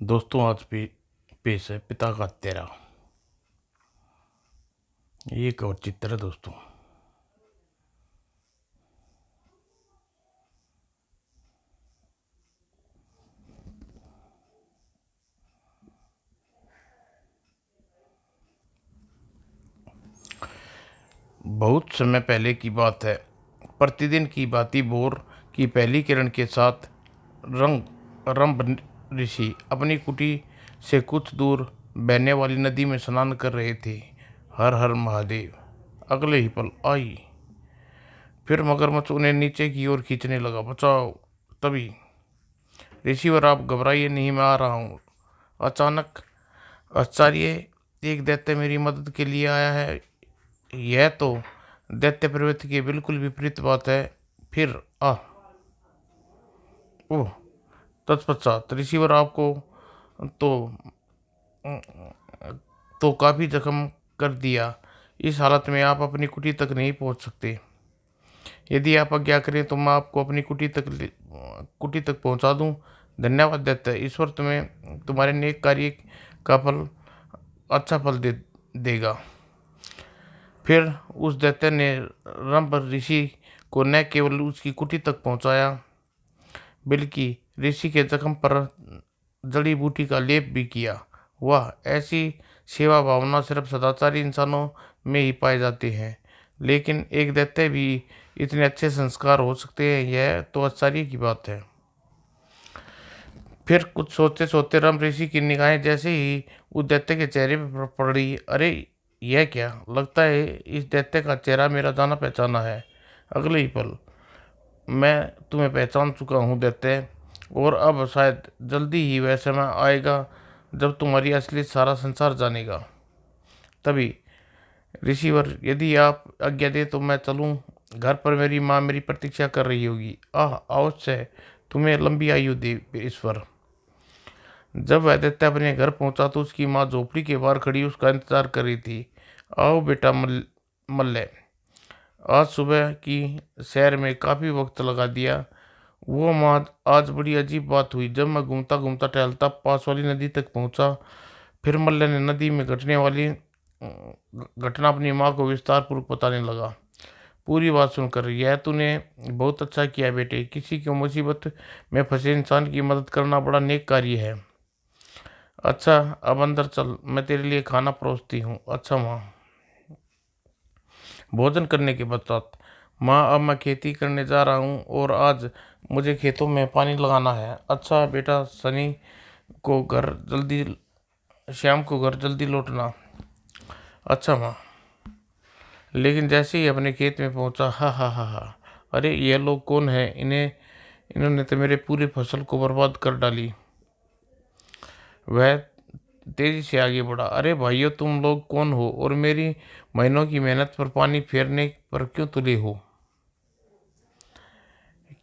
दोस्तों आज भी पेश है पिता का तेरा। ये एक और चित्र है दोस्तों। बहुत समय पहले की बात है। प्रतिदिन की भांति भोर की पहली किरण के साथ रंग रंभ ऋषि अपनी कुटी से कुछ दूर बहने वाली नदी में स्नान कर रहे थे। हर हर महादेव। अगले ही पल आई फिर मगरमच्छ उन्हें नीचे की ओर खींचने लगा। बचाओ। तभी ऋषिवर, आप घबराइए नहीं, मैं आ रहा हूँ। अचानक आचार्य, एक दैत्य मेरी मदद के लिए आया है। यह तो दैत्य प्रवृत्ति के बिल्कुल विपरीत बात है। फिर ओह, तत्पश्चात ऋषिवर, आपको तो काफी जख्म कर दिया। इस हालत में आप अपनी कुटी तक नहीं पहुंच सकते। यदि आप आज्ञा करें तो मैं आपको अपनी कुटी तक पहुंचा दूं। धन्यवाद दैत्य, ईश्वर तुम्हें तुम्हारे नेक कार्य का अच्छा फल देगा। फिर उस दैत्य ने रंभ ऋषि को न केवल उसकी कुटी तक पहुंचाया, बल्कि ऋषि के जख्म पर जड़ी बूटी का लेप भी किया। वह ऐसी सेवा भावना सिर्फ सदाचारी इंसानों में ही पाए जाते हैं, लेकिन एक दैत्य भी इतने अच्छे संस्कार हो सकते हैं, यह तो आश्चर्य की बात है। फिर कुछ सोचते सोचते रंभ ऋषि की निगाहें जैसे ही उस दैत्य के चेहरे पर पड़ी, अरे यह क्या, लगता है इस दैत्य का चेहरा मेरा जाना पहचाना है। अगले ही पल, मैं तुम्हें पहचान चुका हूँ दैत्य, और अब शायद जल्दी ही वह समय आएगा जब तुम्हारी असली सारा संसार जानेगा। तभी ऋषिवर, यदि आप आज्ञा दे तो मैं चलूं। घर पर मेरी माँ मेरी प्रतीक्षा कर रही होगी। अवश्य, तुम्हें लंबी आयु दे ईश्वर। जब वह दैत्य अपने घर पहुंचा तो उसकी माँ झोपड़ी के बाहर खड़ी उसका इंतजार कर रही थी। आओ बेटा मल्ले, आज सुबह की सैर में काफी वक्त लगा दिया। वो माँ, आज बड़ी अजीब बात हुई। जब मैं घूमता घूमता टहलता पास वाली नदी तक पहुंचा, फिर मल्ले ने नदी में घटने वाली घटना अपनी माँ को विस्तार पूर्वक बताने लगा। पूरी बात सुनकर, यह तूने बहुत अच्छा किया बेटे। किसी की मुसीबत में फंसे इंसान की मदद करना बड़ा नेक कार्य है। अच्छा, अब अंदर चल, मैं तेरे लिए खाना परोसती हूँ। अच्छा माँ। भोजन करने के पश्चात, माँ अब मैं खेती करने जा रहा हूँ और आज मुझे खेतों में पानी लगाना है। अच्छा बेटा, को घर जल्दी शाम को घर जल्दी लौटना। अच्छा माँ। लेकिन जैसे ही अपने खेत में पहुंचा, हा हा हा हा, अरे ये लोग कौन है? इन्होंने तो मेरे पूरी फसल को बर्बाद कर डाली। वह तेजी से आगे बढ़ा। अरे भाइयों, तुम लोग कौन हो और मेरी महीनों की मेहनत पर पानी फेरने पर क्यों तुले हो?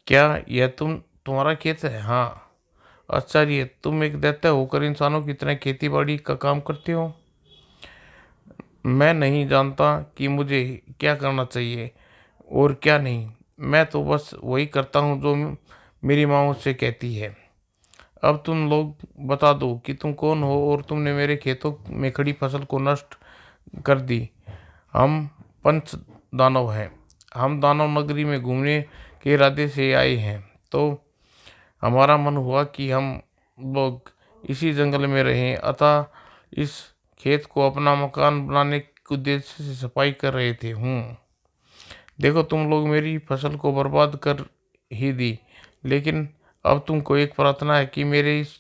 क्या यह तुम्हारा खेत है? हाँ। अच्छा, ये तुम एक दैत्य होकर इंसानों की तरह खेती बाड़ी का काम करते हो? मैं नहीं जानता कि मुझे क्या करना चाहिए और क्या नहीं। मैं तो बस वही करता हूँ जो मेरी माँ मुझसे कहती है। अब तुम लोग बता दो कि तुम कौन हो और तुमने मेरे खेतों में खड़ी फसल को नष्ट कर दी। हम पंच दानव हैं। हम दानव नगरी में घूमने के इरादे से आए हैं, तो हमारा मन हुआ कि हम लोग इसी जंगल में रहें। अतः इस खेत को अपना मकान बनाने के उद्देश्य से सफाई कर रहे थे। देखो, तुम लोग मेरी फसल को बर्बाद कर ही दी, लेकिन अब तुमको एक प्रार्थना है कि मेरे इस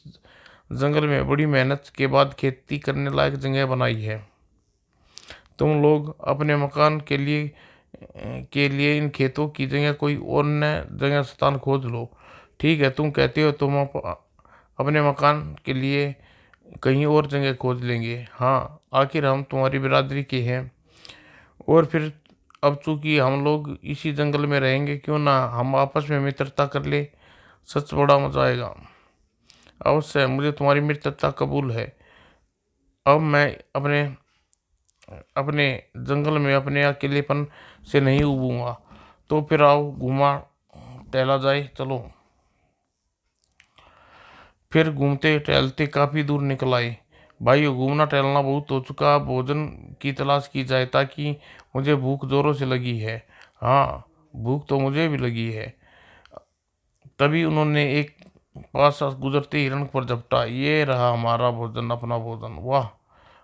जंगल में बड़ी मेहनत के बाद खेती करने लायक जगह बनाई है। तुम लोग अपने मकान के लिए इन खेतों की जगह कोई और न जगह स्थान खोज लो। ठीक है, तुम कहते हो, तुम अपने मकान के लिए कहीं और जगह खोज लेंगे। हाँ, आखिर हम तुम्हारी बिरादरी के हैं। और फिर अब चूंकि हम लोग इसी जंगल में रहेंगे, क्यों ना हम आपस में मित्रता कर ले। सच बड़ा मजा आएगा। अवश्य, मुझे तुम्हारी मित्रता कबूल है। अब मैं अपने अपने जंगल में अपने अकेलेपन से नहीं उबूंगा। तो फिर आओ, घूमा टहला जाए, चलो। फिर घूमते टहलते काफी दूर निकल आए। भाइयों, घूमना टहलना बहुत हो चुका, भोजन की तलाश की जाए, ताकि मुझे भूख जोरों से लगी है। हाँ, भूख तो मुझे भी लगी है। तभी उन्होंने एक पास गुजरते हिरण पर झपटा। ये रहा हमारा भोजन, अपना भोजन। वाह,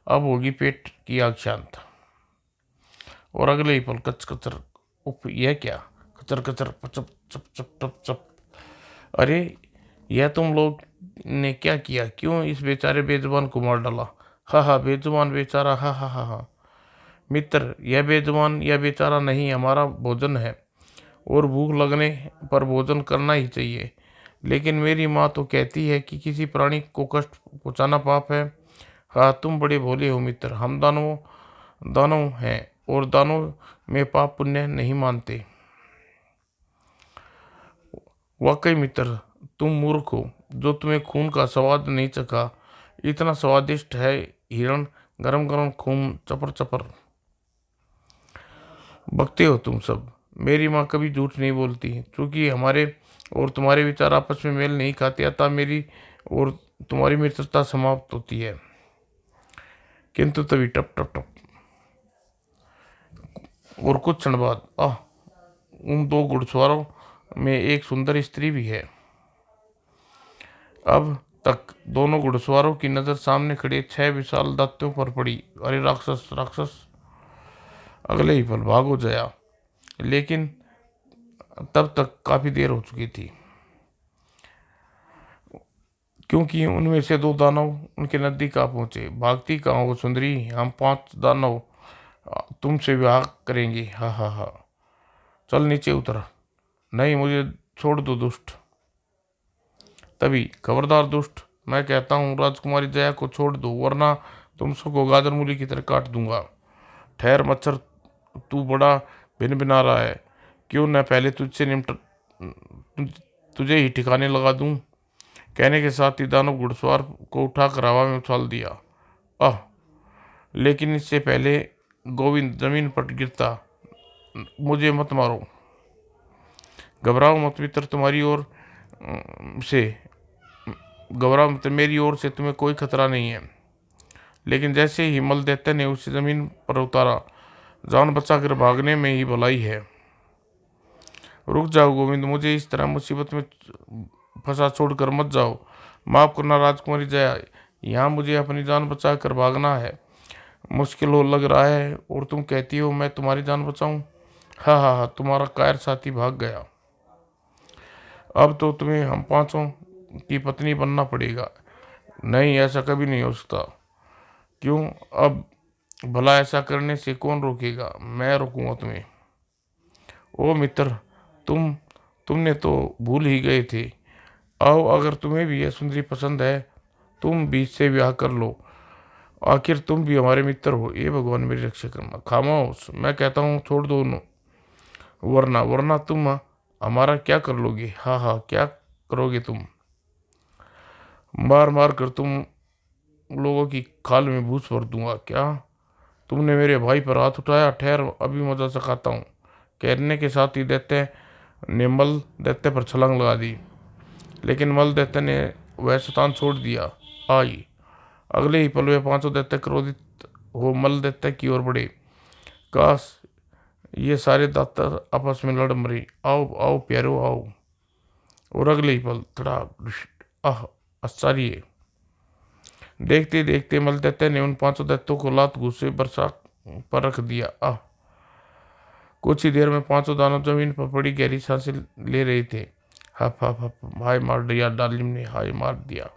अब होगी पेट की आग शांत। और अगले ही पल कच कचर। उफ, यह क्या? कचर कचर चप चप चप चप चप। अरे, यह तुम लोग ने क्या किया? क्यों इस बेचारे बेजुबान को मार डाला? हा हा, बेजुबान बेचारा, हा हा हा हा। मित्र, यह बेजुबान या बेचारा नहीं, हमारा भोजन है, और भूख लगने पर भोजन करना ही चाहिए। लेकिन मेरी माँ तो कहती है कि किसी प्राणी को कष्ट पहुंचाना पाप है। हाँ, तुम बड़े भोले हो मित्र। हम दानव दानव हैं, और दानव में पाप पुण्य नहीं मानते। वाकई मित्र, तुम मूर्ख हो जो तुम्हें खून का स्वाद नहीं चखा। इतना स्वादिष्ट है हिरण, गरम गरम खून, चपर चपर। बकते हो तुम सब। मेरी माँ कभी झूठ नहीं बोलती। क्योंकि हमारे और तुम्हारे विचार आपस में मेल नहीं खाते, अतः मेरी और तुम्हारी मित्रता समाप्त होती है। किंतु तभी टप टप टप, और कुछ क्षण बाद उन दो घुड़सवारों में एक सुंदर स्त्री भी है। अब तक दोनों घुड़सवारों की नजर सामने खड़े 6 विशाल दांतों पर पड़ी। अरे राक्षस राक्षस! अगले ही पल भाग हो जाया। लेकिन तब तक काफी देर हो चुकी थी, क्योंकि उनमें से 2 दानव उनके नजदीक आ पहुंचे। भागती कहाँ हो सुंदरी? हम 5 दानव तुमसे विवाह करेंगे। हा हा हा। चल नीचे उतर। नहीं, मुझे छोड़ दो दुष्ट। तभी, खबरदार दुष्ट, मैं कहता हूँ राजकुमारी जया को छोड़ दो, वरना तुम सबको गाजर मूली की तरह काट दूंगा। ठहर मच्छर, तू बड़ा भिन भिना रहा है। क्यों न पहले तुझसे निपट तुझे ही ठिकाने लगा दूं। कहने के साथ ही दानव घुड़सवार को उठाकर हवा में उछाल दिया। आह! लेकिन इससे पहले गोविंद जमीन पर गिरता, मुझे मत मारो। घबराओ मत मित्र, तुम्हारी ओर से घबराओ मत, मेरी ओर से तुम्हें कोई खतरा नहीं है। लेकिन जैसे ही मल दैत्य ने उसे जमीन पर उतारा, जान बचाकर भागने में ही भलाई है। रुक जाओ गोविंद, मुझे इस तरह मुसीबत में फंसा छोड़कर मत जाओ। माफ करना राजकुमारी जया, यहाँ मुझे अपनी जान बचा कर भागना है। मुश्किल हो लग रहा है, और तुम कहती हो मैं तुम्हारी जान बचाऊं? हाँ हाँ हाँ, तुम्हारा कायर साथी भाग गया। अब तो तुम्हें हम पांचों की पत्नी बनना पड़ेगा। नहीं, ऐसा कभी नहीं हो सकता। क्यों? अब भला ऐसा करने से कौन रोकेगा? मैं रोकूंगा तुम्हें। ओ मित्र, तुम तुमने तो भूल ही गए थे। आओ, अगर तुम्हें भी यह सुंदरी पसंद है, तुम भी इससे ब्याह कर लो। आखिर तुम भी हमारे मित्र हो। ये भगवान मेरी रक्षा करना। खामोश, मैं कहता हूँ छोड़ दो उन्हें, वरना वरना तुम हमारा क्या कर लोगे? हाँ हाँ, क्या करोगे तुम? मार मार कर तुम लोगों की खाल में भूस भर दूंगा। क्या तुमने मेरे भाई पर हाथ उठाया? ठहर, अभी मजा सिखाता हूँ। कहने के साथ ही दैत्य ने मल दैत्य पर छलांग लगा दी। लेकिन मल दैत्य ने वह शैतान छोड़ दिया। आई अगले ही पल वे पांचों दैत्य क्रोधित हो मल दैत्य की ओर बढ़े। काश ये सारे दाता आपस में लड़ मरे। आओ आओ प्यारो, आओ। और अगले ही पल थड़ा आह, आश्चर्य! देखते देखते मल दैत्य ने उन पांचों दैत्यों को लात घूंसे बरसा पर रख दिया। कुछ ही देर में पांचों दानव जमीन पर पड़ी गहरी सांसें ले रहे थे। हप हप हप, हाय मार दिया डालिम ने, हाय मार दिया।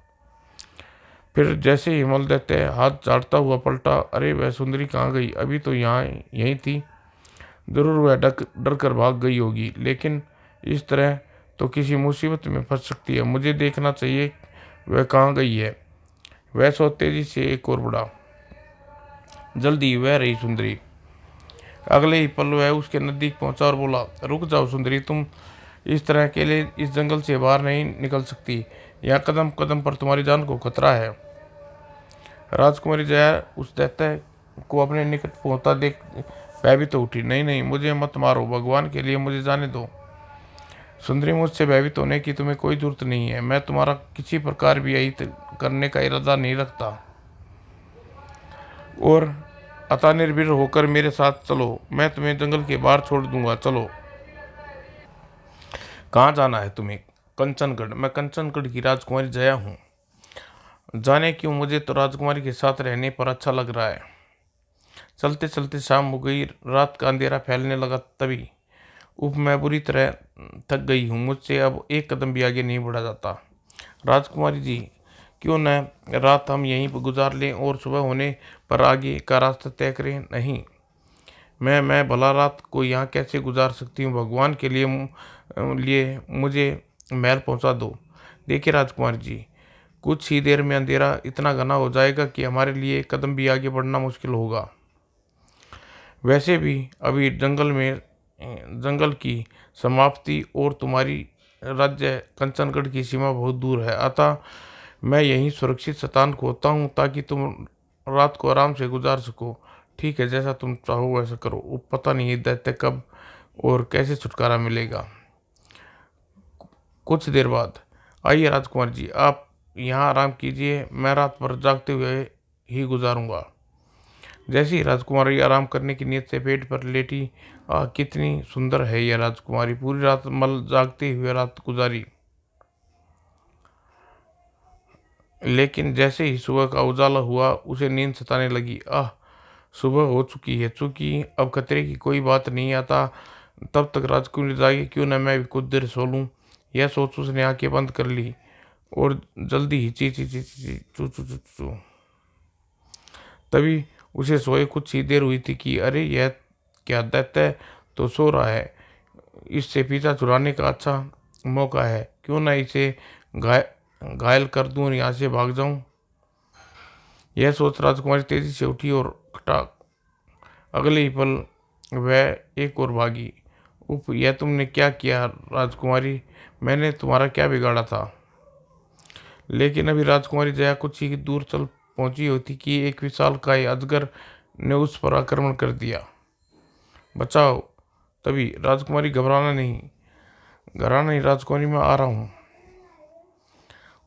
फिर जैसे ही मल दैत्य हाथ झाड़ता हुआ पलटा, अरे वह सुंदरी कहाँ गई? अभी तो यहाँ यहीं थी। जरूर वह डर कर भाग गई होगी, लेकिन इस तरह तो किसी मुसीबत में फंस सकती है। मुझे देखना चाहिए वह कहाँ गई है। वह सो तेजी से एक और बढ़ा। जल्दी वह रही सुंदरी। अगले ही पल वह उसके नजदीक पहुंचा और बोला, रुक जाओ सुंदरी, तुम इस तरह अकेले इस जंगल से बाहर नहीं निकल सकती। यहाँ कदम कदम पर तुम्हारी जान को खतरा है। राजकुमारी जया उस दैत्य को अपने निकट पहुंचता देख भयभीत तो उठी। नहीं नहीं, मुझे मत मारो, भगवान के लिए मुझे जाने दो। सुंदरी, मुझसे भयभीत होने की तुम्हें कोई जरूरत नहीं है। मैं तुम्हारा किसी प्रकार भी यही करने का इरादा नहीं रखता। और अतः निर्भीर होकर मेरे साथ चलो, मैं तुम्हें जंगल के बाहर छोड़ दूंगा। चलो। कहाँ जाना है तुम्हें? कंचनगढ़। मैं कंचनगढ़ की राजकुमारी जया हूँ। जाने क्यों, मुझे तो राजकुमारी के साथ रहने पर अच्छा लग रहा है। चलते चलते शाम हो गई, रात का अंधेरा फैलने लगा। तभी उफ, मैं बुरी तरह थक गई हूँ। मुझसे अब एक कदम भी आगे नहीं बढ़ा जाता। राजकुमारी जी, क्यों न रात हम यहीं पर गुजार लें और सुबह होने पर आगे का रास्ता तय करें। नहीं, मैं भला रात को यहाँ कैसे गुजार सकती हूँ? भगवान के लिए मुझे महल पहुँचा दो। देखिए राजकुमारी जी, कुछ ही देर में अंधेरा इतना घना हो जाएगा कि हमारे लिए एक कदम भी आगे बढ़ना मुश्किल होगा। वैसे भी अभी जंगल की समाप्ति और तुम्हारी राज्य कंचनगढ़ की सीमा बहुत दूर है। अतः मैं यहीं सुरक्षित स्थान खोजता हूँ ताकि तुम रात को आराम से गुजार सको। ठीक है, जैसा तुम चाहो वैसा करो। पता नहीं दैत्य कब और कैसे छुटकारा मिलेगा। कुछ देर बाद, आइए राजकुमार जी, आप यहाँ आराम कीजिए, मैं रात भर जागते हुए ही गुजारूंगा। जैसे ही राजकुमारी आराम करने की नीयत से पेट पर लेटी, कितनी सुंदर है यह राजकुमारी। पूरी रात मल जागते हुए रात गुजारी। लेकिन जैसे ही सुबह का उजाला हुआ, उसे नींद सताने लगी। सुबह हो चुकी है। चूंकि अब खतरे की कोई बात नहीं आता, तब तक राजकुमारी जागी, क्यों न मैं भी कुछ देर सो लूं। यह सोच उसने आंखें बंद कर ली और जल्दी ही ची ची ची ची ची चू चू चू चू। तभी उसे सोए कुछ ही देर हुई थी कि अरे, यह क्या दैत्य तो सो रहा है। इससे पीछा छुड़ाने का अच्छा मौका है। क्यों ना इसे घायल कर दूं और यहाँ से भाग जाऊं। यह सोच राजकुमारी तेजी से उठी और खटाक अगले ही पल वह एक और भागी। उफ, यह तुमने क्या किया राजकुमारी? मैंने तुम्हारा क्या बिगाड़ा था? लेकिन अभी राजकुमारी जया कुछ ही दूर चल पहुंची होती कि एक विशालकाय अजगर ने उस पर आक्रमण कर दिया। बचाओ! तभी राजकुमारी, घबराना नहीं राजकुमारी, मैं आ रहा हूँ।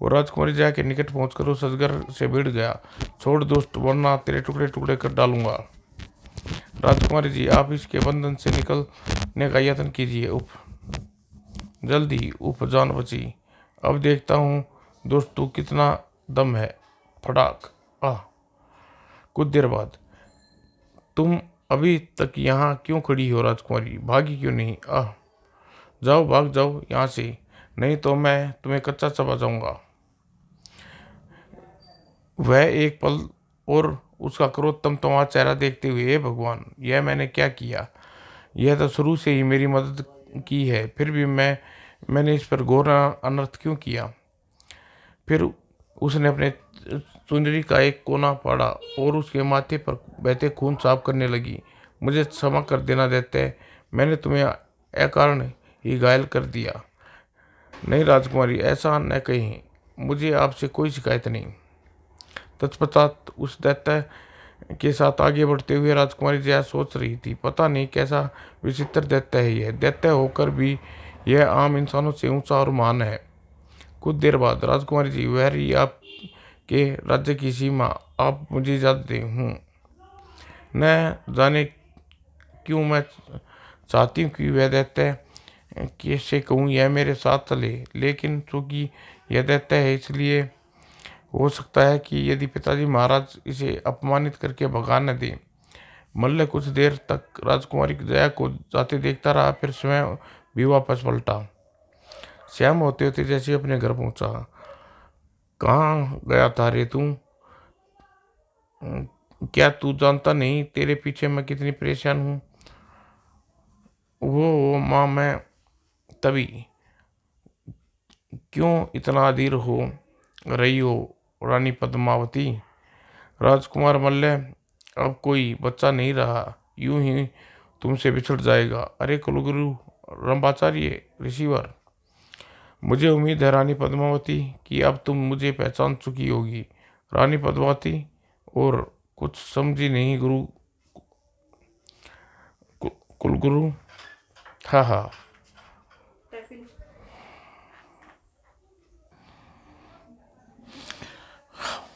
वो राजकुमारी जया के निकट पहुंचकर उस अजगर से भिड़ गया। छोड़ दुष्ट, वरना तेरे टुकड़े टुकड़े कर डालूंगा। राजकुमारी जी, आप इसके बंधन से निकलने का यत्न कीजिए। उफ, जल्दी। उफ, जान बची। अब देखता हूँ दोस्त तू कितना दम है। फटाक। आह। कुछ देर बाद, तुम अभी तक यहाँ क्यों खड़ी हो राजकुमारी? भागी क्यों नहीं? जाओ, भाग जाओ यहाँ से, नहीं तो मैं तुम्हें कच्चा चबा जाऊंगा। वह एक पल और उसका क्रोध तमतमा चेहरा देखते हुए, हे भगवान, यह मैंने क्या किया? यह तो शुरू से ही मेरी मदद की है, फिर भी मैंने इस पर घोर अनर्थ क्यों किया? फिर उसने अपने चुनरी का एक कोना फाड़ा और उसके माथे पर बहते खून साफ करने लगी। मुझे क्षमा कर देना देते, मैंने तुम्हें अकारण ही घायल कर दिया। नहीं राजकुमारी, ऐसा न कहीं, मुझे आपसे कोई शिकायत नहीं। तत्पश्चात उस दैत्य के साथ आगे बढ़ते हुए राजकुमारी जया सोच रही थी, पता नहीं कैसा विचित्र दैत्य है यह। दैत्य होकर भी यह आम इंसानों से ऊंचा और महान है। कुछ देर बाद, राजकुमारी जी, वह रही आपके राज्य की सीमा, आप मुझे इजाजत दें। न जाने क्यों मैं चाहती हूँ कि वह दैत्य से कहूँ यह मेरे साथ चले, लेकिन चूंकि यह दैत्य है, इसलिए हो सकता है कि यदि पिताजी महाराज इसे अपमानित करके भगा न दें। मल्ल कुछ देर तक राजकुमारी जया को जाते देखता रहा, फिर स्वयं भी वापस पलटा। शाम होते होते जैसे अपने घर पहुंचा। कहाँ गया था रे तू? क्या तू जानता नहीं तेरे पीछे मैं कितनी परेशान हूँ? वो माँ, मैं तभी क्यों इतना अधीर हो रही हो रानी पद्मावती? राजकुमार मल्ल अब कोई बच्चा नहीं रहा, यूं ही तुमसे बिछड़ जाएगा। अरे कुलगुरु रंभाचार्य ऋषिवर, मुझे उम्मीद है रानी पद्मावती कि अब तुम मुझे पहचान चुकी होगी। रानी पद्मावती, और कुछ समझी नहीं गुरु कुलगुरु। हाँ हाँ।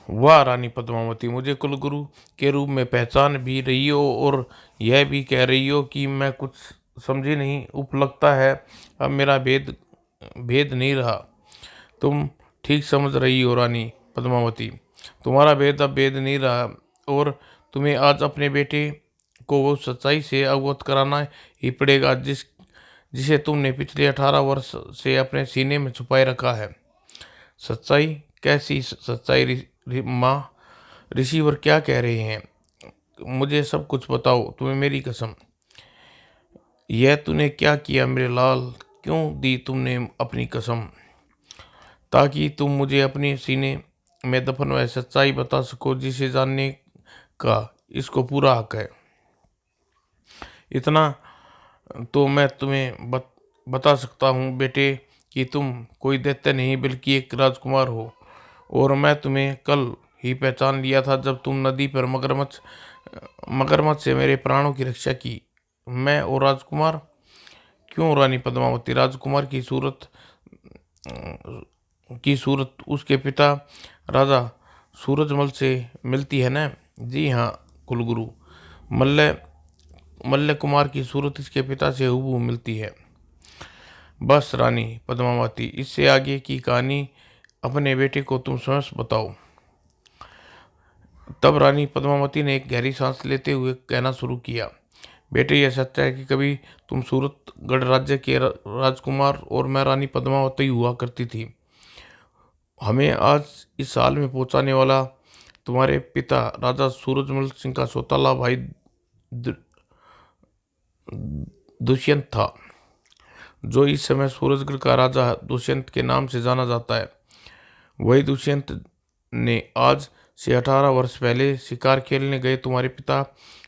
वाह रानी पद्मावती, मुझे कुलगुरु के रूप में पहचान भी रही हो और यह भी कह रही हो कि मैं कुछ समझी नहीं। लगता है अब मेरा भेद भेद नहीं रहा। तुम ठीक समझ रही हो रानी पद्मावती, तुम्हारा भेद अब भेद नहीं रहा और तुम्हें आज अपने बेटे को वो सच्चाई से अवगत कराना ही पड़ेगा जिसे तुमने पिछले 18 वर्ष से अपने सीने में छुपाए रखा है। सच्चाई? कैसी सच्चाई? माँ, रिसीवर क्या कह रहे हैं? मुझे सब कुछ बताओ, तुम्हें मेरी कसम। यह तूने क्या किया मेरे लाल? क्यों दी तुमने अपनी कसम? ताकि तुम मुझे अपने सीने में दफन वह सच्चाई बता सको जिसे जानने का इसको पूरा हक है। इतना तो मैं तुम्हें बता सकता हूँ बेटे कि तुम कोई दैत्य नहीं बल्कि एक राजकुमार हो। और मैं तुम्हें कल ही पहचान लिया था जब तुम नदी पर मगरमच्छ मगरमच्छ से मेरे प्राणों की रक्षा की। मैं और राजकुमार? क्यों रानी पद्मावती, राजकुमार की सूरत उसके पिता राजा सूरजमल से मिलती है ना? जी हाँ कुलगुरु, मल्ल मल्ल कुमार की सूरत इसके पिता से हूबहू मिलती है। बस रानी पद्मावती, इससे आगे की कहानी अपने बेटे को तुम स्वयं बताओ। तब रानी पद्मावती ने एक गहरी सांस लेते हुए कहना शुरू किया। बेटे, यह सच है कि कभी तुम सूरतगढ़ राज्य के राजकुमार और मैं रानी पद्मावती हुआ करती थी। हमें आज इस हाल में पहुंचाने वाला तुम्हारे पिता राजा सूरजमल सिंह का सौतेला भाई दु- दुष्यंत था, जो इस समय सूरजगढ़ का राजा दुष्यंत के नाम से जाना जाता है। वही दुष्यंत ने आज से 18 वर्ष पहले शिकार खेलने गए तुम्हारे पिता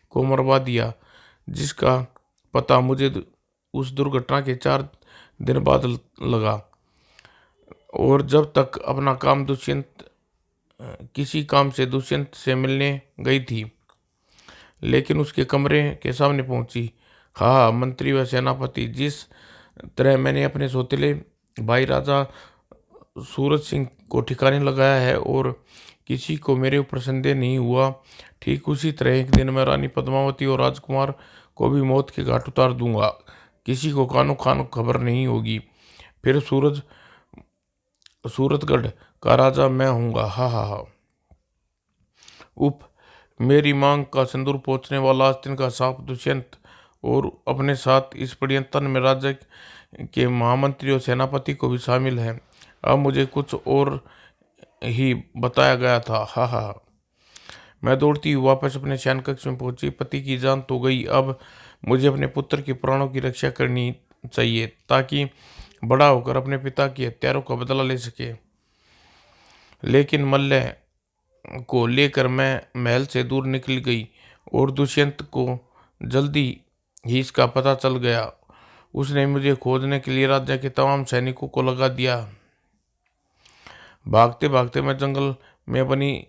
को मरवा दिया, जिसका पता मुझे उस दुर्घटना के 4 दिन बाद लगा। और जब तक अपना काम दुष्यंत किसी काम से दुष्यंत से मिलने गई थी, लेकिन उसके कमरे के सामने पहुंची। हाँ, मंत्री व सेनापति, जिस तरह मैंने अपने सौतेले भाई राजा सूरज सिंह को ठिकाने लगाया है और किसी को मेरे ऊपर संदेह नहीं हुआ, ठीक उसी तरह एक दिन मैं रानी पद्मावती और राजकुमार को भी मौत के घाट उतार दूंगा। किसी को कानो खानो खबर नहीं होगी। फिर सूरतगढ़ का राजा मैं हूँगा। हा हा हा। उप मेरी मांग का सिंदूर पहुँचने वाला आस्तीन का सांप दुष्यंत और अपने साथ इस षड्यंत्र में राज्य के महामंत्री और सेनापति को भी शामिल है। अब मुझे कुछ और ही बताया गया था। हा हा। मैं दौड़ती हुई वापस अपने शयन कक्ष में पहुंची। पति की जान तो गई, अब मुझे अपने पुत्र के प्राणों की रक्षा करनी चाहिए ताकि बड़ा होकर अपने पिता की हत्यारों का बदला ले सके। लेकिन मल्ल को लेकर मैं महल से दूर निकल गई और दुष्यंत को जल्दी ही इसका पता चल गया। उसने मुझे खोजने के लिए राज्य के तमाम सैनिकों को लगा दिया। भागते भागते मैं जंगल में बनी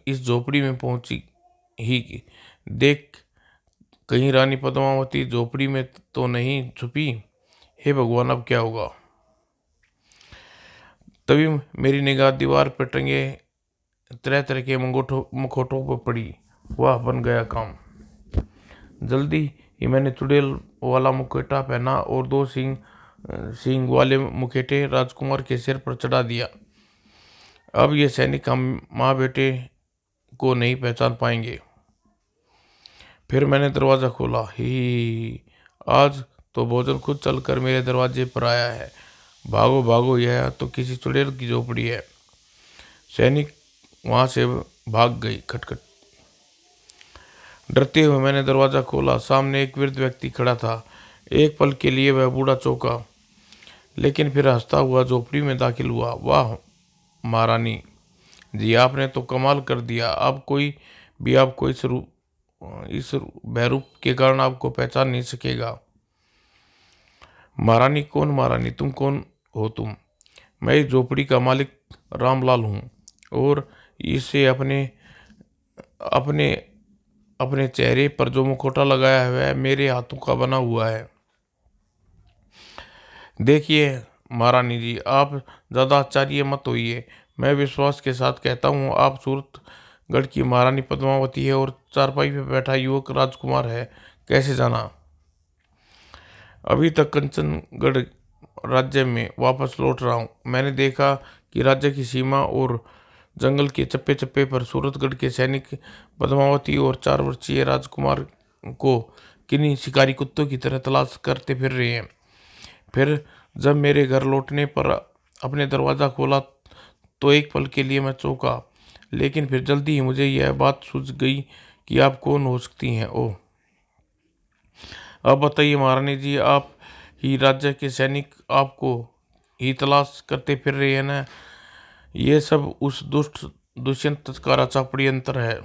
इस झोपड़ी में पहुंची ही देख कहीं रानी पद्मावती झोपड़ी में तो नहीं छुपी। हे भगवान, अब क्या होगा? तभी मेरी निगाह दीवार पर टंगे तरह तरह के मुखौटों पर पड़ी। वाह, बन गया काम। जल्दी ही मैंने चुड़ैल वाला मुखौटा पहना और 2 सींग वाले मुखौटे राजकुमार के सिर पर चढ़ा दिया। अब ये सैनिक हम माँ बेटे को नहीं पहचान पाएंगे। फिर मैंने दरवाज़ा खोला। ही आज तो भोजन खुद चलकर मेरे दरवाजे पर आया है। भागो भागो, यह तो किसी चुड़ैल की झोपड़ी है। सैनिक वहां से भाग गई। खटखट। डरते हुए मैंने दरवाजा खोला। सामने एक वृद्ध व्यक्ति खड़ा था। एक पल के लिए वह बूढ़ा चौंका, लेकिन फिर हंसता हुआ झोपड़ी में दाखिल हुआ। वाह महारानी जी, आपने तो कमाल कर दिया। अब कोई भी आपको इस बहरूप के कारण आपको पहचान नहीं सकेगा। महारानी? कौन महारानी? तुम कौन हो? तुम? मैं इस झोपड़ी का मालिक रामलाल हूँ और इसे अपने अपने अपने चेहरे पर जो मुखौटा लगाया हुआ है मेरे हाथों का बना हुआ है। देखिए महारानी जी, आप ज़्यादा आश्चर्य मत होइए। मैं विश्वास के साथ कहता हूँ, आप सूरतगढ़ की महारानी पद्मावती है और चारपाई पे बैठा युवक राजकुमार है। कैसे जाना? अभी तक कंचनगढ़ राज्य में वापस लौट रहा हूँ। मैंने देखा कि राज्य की सीमा और जंगल के चप्पे चप्पे पर सूरतगढ़ के सैनिक पद्मावती और 4 वर्षीय राजकुमार को किन्हीं शिकारी कुत्तों की तरह तलाश करते फिर रहे हैं। फिर जब मेरे घर लौटने पर अपने दरवाज़ा खोला तो एक पल के लिए मैं चौंका, लेकिन फिर जल्दी ही मुझे यह बात सूझ गई कि आप कौन हो सकती हैं। ओह, अब बताइए महारानी जी, आप ही राज्य के सैनिक आपको ही तलाश करते फिर रहे हैं ना? ये सब उस दुष्ट दुष्यंत का रचा षड्यंत्र है।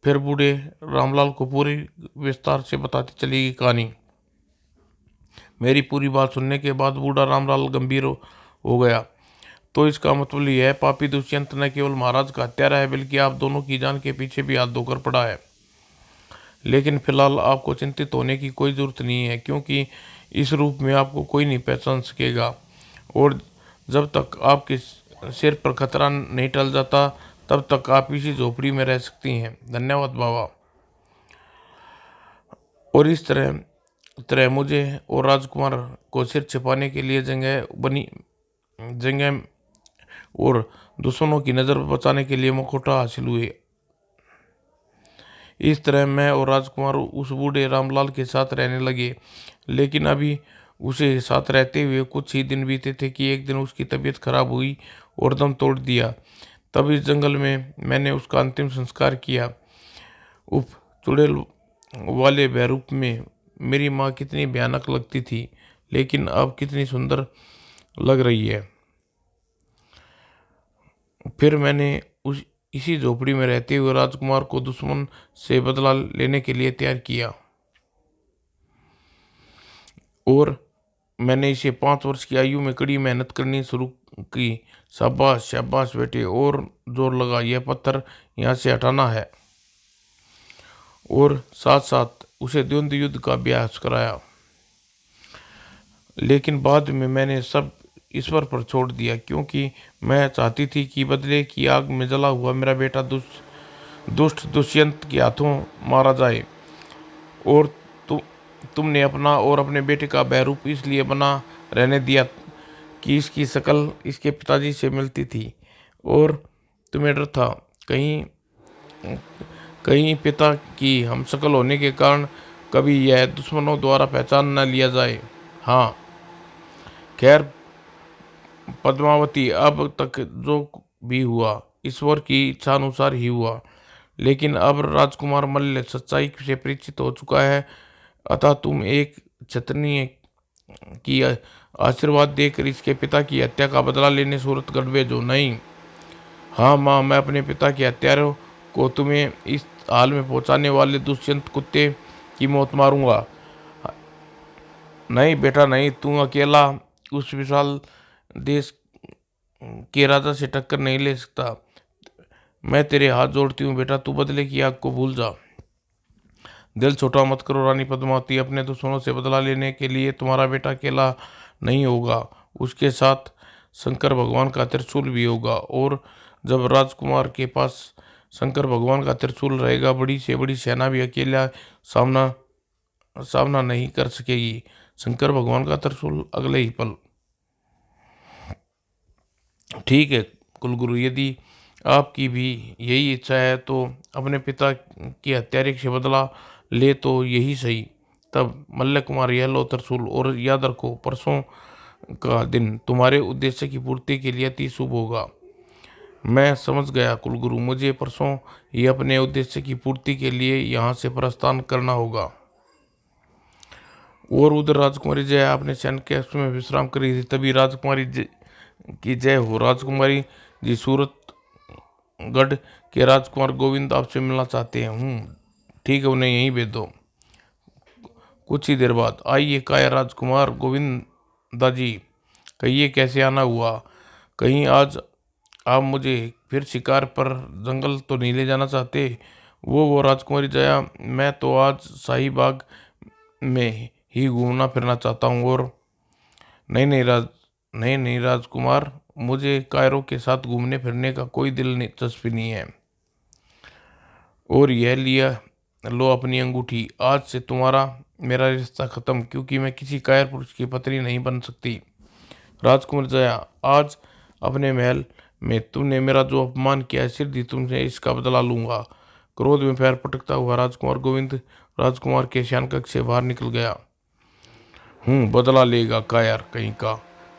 फिर बूढ़े रामलाल को पूरी विस्तार से बताती चली गई कहानी। मेरी पूरी बात सुनने के बाद बूढ़ा रामलाल गंभीर हो गया। तो इसका मतलब यह है, पापी दुष्यंत न केवल महाराज का हत्यारा है, बल्कि आप दोनों की जान के पीछे भी हाथ धोकर पड़ा है। लेकिन फिलहाल आपको चिंतित होने की कोई जरूरत नहीं है, क्योंकि इस रूप में आपको कोई नहीं पहचान सकेगा। और जब तक आपके सिर पर खतरा नहीं टल जाता, तब तक आप इसी झोपड़ी में रह सकती हैं। धन्यवाद बाबा। और इस तरह तरह मुझे और राजकुमार को सिर छिपाने के लिए जगह और दुश्मनों की नज़र बचाने के लिए मुखौटा हासिल हुए। इस तरह मैं और राजकुमार उस बूढ़े रामलाल के साथ रहने लगे। लेकिन अभी उसे साथ रहते हुए कुछ ही दिन बीते थे कि एक दिन उसकी तबीयत खराब हुई और दम तोड़ दिया। तब इस जंगल में मैंने उसका अंतिम संस्कार किया। उफ, चुड़ैल वाले बहरूप में मेरी माँ कितनी भयानक लगती थी, लेकिन अब कितनी सुंदर लग रही है। फिर मैंने उस इसी झोपड़ी में रहते हुए राजकुमार को दुश्मन से बदला लेने के लिए तैयार किया और मैंने इसे 5 वर्ष की आयु में कड़ी मेहनत करनी शुरू की। शाबाश शाबाश बेटे, और जोर लगा, यह पत्थर यहाँ से हटाना है। और साथ साथ उसे द्वंद्व युद्ध का अभ्यास कराया। लेकिन बाद में मैंने सब ईश्वर पर छोड़ दिया, क्योंकि मैं चाहती थी कि बदले की आग में जला हुआ मेरा बेटा दुष्ट दुष्यंत के हाथों मारा जाए। और तु, तुमने अपना और अपने बेटे का बहरूप इसलिए बना रहने दिया कि इसकी शक्ल इसके पिताजी से मिलती थी, और तुम्हें डर था कहीं कहीं पिता की हम शक्ल होने के कारण कभी यह दुश्मनों द्वारा पहचान न लिया जाए। हाँ, खैर पद्मावती, अब तक जो भी हुआ ईश्वर की इच्छा अनुसार ही हुआ। लेकिन अब राजकुमार मल्ल सच्चाई से परिचित हो चुका है, अतः तुम एक क्षत्रिय की आशीर्वाद देकर इसके पिता की हत्या का बदला लेने सूरतगढ़ भेजो। नहीं, हाँ माँ, मैं अपने पिता के हत्यारों को तुम्हें इस हाल में पहुंचाने वाले दुष्यंत कुत्ते की मौत मारूंगा। नहीं बेटा नहीं, तू अकेला उस विशाल देश के राजा से टक्कर नहीं ले सकता। मैं तेरे हाथ जोड़ती हूँ बेटा, तू बदले की आग को भूल जा। दिल छोटा मत करो रानी पद्मावती, अपने दुश्मनों से बदला लेने के लिए तुम्हारा बेटा अकेला नहीं होगा, उसके साथ शंकर भगवान का त्रिशूल भी होगा। और जब राजकुमार के पास शंकर भगवान का त्रिशूल रहेगा, बड़ी से बड़ी सेना भी अकेला सामना सामना नहीं कर सकेगी। शंकर भगवान का त्रिशूल अगले ही पल। ठीक है कुलगुरु, यदि आपकी भी यही इच्छा है तो अपने पिता की हत्यारे से बदला ले तो यही सही। तब मल्ल कुमार, यह लो त्रिशूल, और याद रखो परसों का दिन तुम्हारे उद्देश्य की पूर्ति के लिए अति शुभ होगा। मैं समझ गया कुलगुरु, मुझे परसों ही अपने उद्देश्य की पूर्ति के लिए यहाँ से प्रस्थान करना होगा। और उधर राजकुमारी जय अपने शयन कक्ष में विश्राम कर रही थी। तभी राजकुमारी की जय हो। राजकुमारी जी, सूरतगढ़ के राजकुमार गोविंद आपसे मिलना चाहते हैं। ठीक है, उन्हें यहीं भेज दो। कुछ ही देर बाद, आइए काया राजकुमार गोविंद दाजी, कहिए कैसे आना हुआ? कहीं आज आप मुझे फिर शिकार पर जंगल तो नहीं ले जाना चाहते? वो राजकुमारी जया, मैं तो आज शाही बाग में ही घूमना फिरना चाहता हूँ। और नहीं नहीं राजकुमार, मुझे कायरों के साथ घूमने फिरने का कोई दिलचस्पी नहीं है। और यह लिया लो अपनी अंगूठी, आज से तुम्हारा मेरा रिश्ता खत्म, क्योंकि मैं किसी कायर पुरुष की पत्नी नहीं बन सकती। राजकुमार जया, आज अपने महल में तुमने मेरा जो अपमान किया है, सिद्धि तुमसे इसका बदला लूंगा। क्रोध में पैर पटकता हुआ राजकुमार गोविंद राजकुमार के शयन कक्ष से बाहर निकल गया। बदला लेगा कायर कहीं का।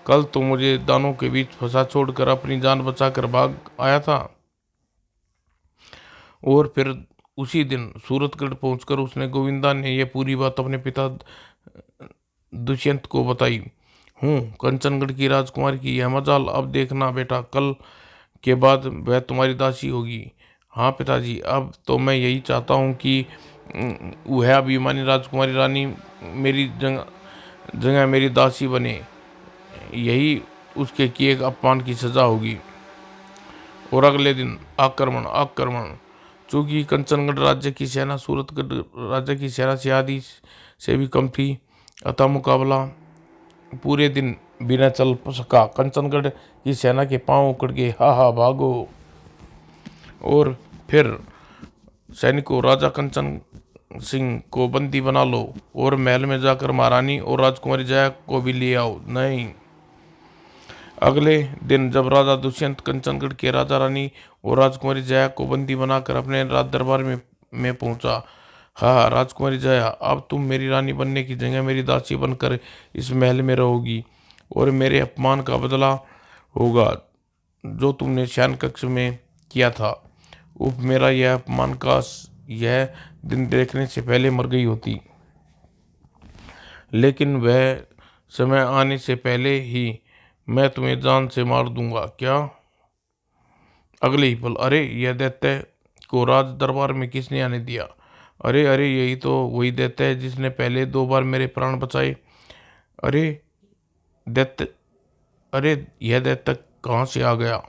कल तो मुझे दानों के बीच फंसा छोड़कर अपनी जान बचाकर भाग आया था, और फिर उसी दिन सूरतगढ़ पहुंचकर उसने गोविंदा ने यह पूरी बात अपने पिता दुष्यंत को बताई। कंचनगढ़ की राजकुमारी की यह मजाल, अब देखना बेटा, कल के बाद वह तुम्हारी दासी होगी। हाँ पिताजी, अब तो मैं यही चाहता हूँ कि वह अभिमानी राजकुमारी रानी मेरी जगह जगह मेरी दासी बने। यही उसके किए अपमान की सजा होगी। और अगले दिन आक्रमण आक्रमण। चूंकि कंचनगढ़ राज्य की सेना सूरतगढ़ राज्य की सेना से आदि से भी कम थी, अतः मुकाबला पूरे दिन बिना चल सका। कंचनगढ़ की सेना के पांव उखड़ गए। हा हा भागो। और फिर सैनिकों, राजा कंचन सिंह को बंदी बना लो और महल में जाकर महारानी और राजकुमारी जया को भी ले आओ। नहीं, अगले दिन जब राजा दुष्यंत कंचनगढ़ के राजा रानी और राजकुमारी जया को बंदी बनाकर अपने राज दरबार में पहुंचा। हाँ राजकुमारी जया, अब तुम मेरी रानी बनने की जगह मेरी दासी बनकर इस महल में रहोगी, और मेरे अपमान का बदला होगा जो तुमने शयन कक्ष में किया था। मेरा यह अपमान का यह दिन देखने से पहले मर गई होती, लेकिन वह समय आने से पहले ही मैं तुम्हें जान से मार दूंगा। क्या? अगले ही पल, अरे यह दैत्य को राज दरबार में किसने आने दिया? अरे अरे, यही तो वही दैत्य है जिसने पहले 2 बार मेरे प्राण बचाए। अरे दैत्य, अरे यह दैत्य कहाँ से आ गया?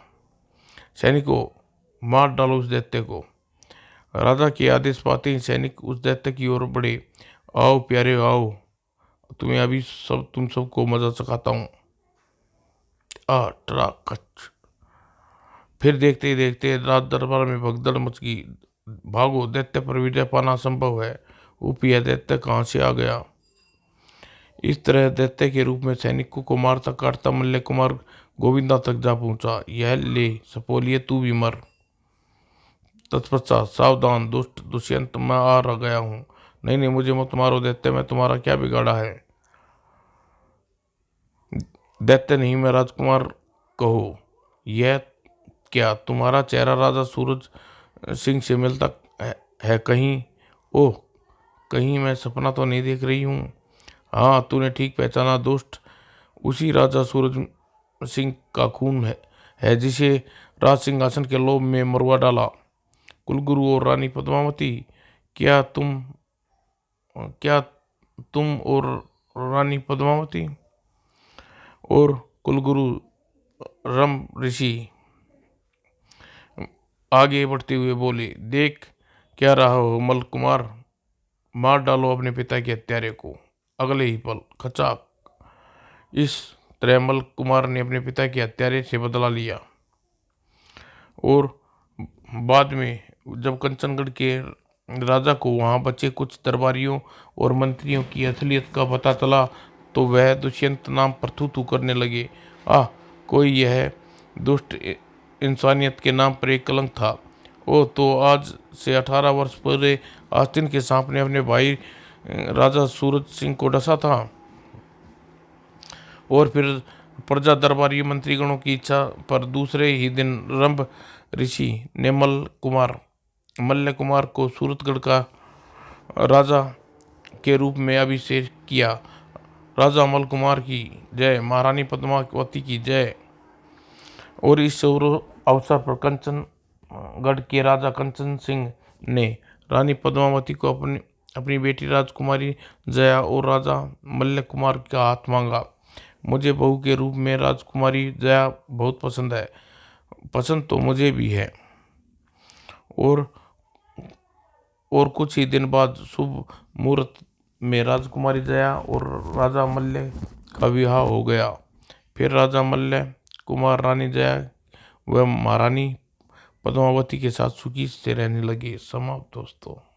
सैनिकों, मार डालो उस दैत्य को। राजा के आदेश पाते ही सैनिक उस दैत्य की ओर बढ़े। आओ प्यारे आओ, तुम्हें अभी तुम सबको मजा चखाता हूँ। ट्राकच। फिर देखते ही देखते राज दरबार में भगदड़ मच गई। भागो, दैत्य पर विजय पाना असंभव है। यह दैत्य कहाँ से आ गया? इस तरह दैत्य के रूप में सैनिकों को मारता काटता मल्ल कुमार गोविंदा तक जा पहुंचा। यह ले सपोलिए, तू भी मर। तत्पश्चात, सावधान दुष्ट दुष्यंत, मैं आ रह गया हूँ। नहीं नहीं, मुझे मत मारो दैत्य, मैं तुम्हारा क्या बिगाड़ा है? दैत्य नहीं, मैं राजकुमार। कहो, यह क्या तुम्हारा चेहरा राजा सूरज सिंह से मिलता है कहीं? ओह, कहीं मैं सपना तो नहीं देख रही हूँ? हाँ, तूने ठीक पहचाना दुष्ट, उसी राजा सूरज सिंह का खून है जिसे राज सिंहासन के लोभ में मरवा डाला। कुलगुरु और रानी पद्मावती, क्या तुम क्या तुम और रानी पद्मावती और कुलगुरु रम ऋषि आगे बढ़ते हुए बोले, देख क्या रहा हो मल कुमार, मार डालो अपने पिता के हत्यारे को। अगले ही पल खचाक, इस तरह मल कुमार ने अपने पिता के हत्यारे से बदला लिया। और बाद में जब कंचनगढ़ के राजा को वहां बचे कुछ दरबारियों और मंत्रियों की असलियत का पता चला, तो वह दुष्यंत नाम पर थू थू करने लगे। कोई यह दुष्ट इंसानियत के नाम पर एक कलंक था। ओ तो आज से 18 वर्ष पहले आस्तीन के सांप ने अपने भाई राजा सूरज सिंह को डसा था, और फिर प्रजा दरबारी मंत्रीगणों की इच्छा पर दूसरे ही दिन रंभ ऋषि ने मल्ल कुमार को सूरतगढ़ का राजा के रूप में अभिषेक किया। राजा मल्ल कुमार की जय, महारानी पद्मावती की जय। और इस अवसर पर कंचनगढ़ के राजा कंचन सिंह ने रानी पद्मावती को अपनी बेटी राजकुमारी जया और राजा मल्ल कुमार का हाथ मांगा। मुझे बहू के रूप में राजकुमारी जया बहुत पसंद है। पसंद तो मुझे भी है। और कुछ ही दिन बाद शुभ मुहूर्त में राजकुमारी जया और राजा मल्ल का विवाह हो गया। फिर राजा मल्ल कुमार रानी जया व महारानी पद्मावती के साथ सुखी से रहने लगे। समाप्त दोस्तों।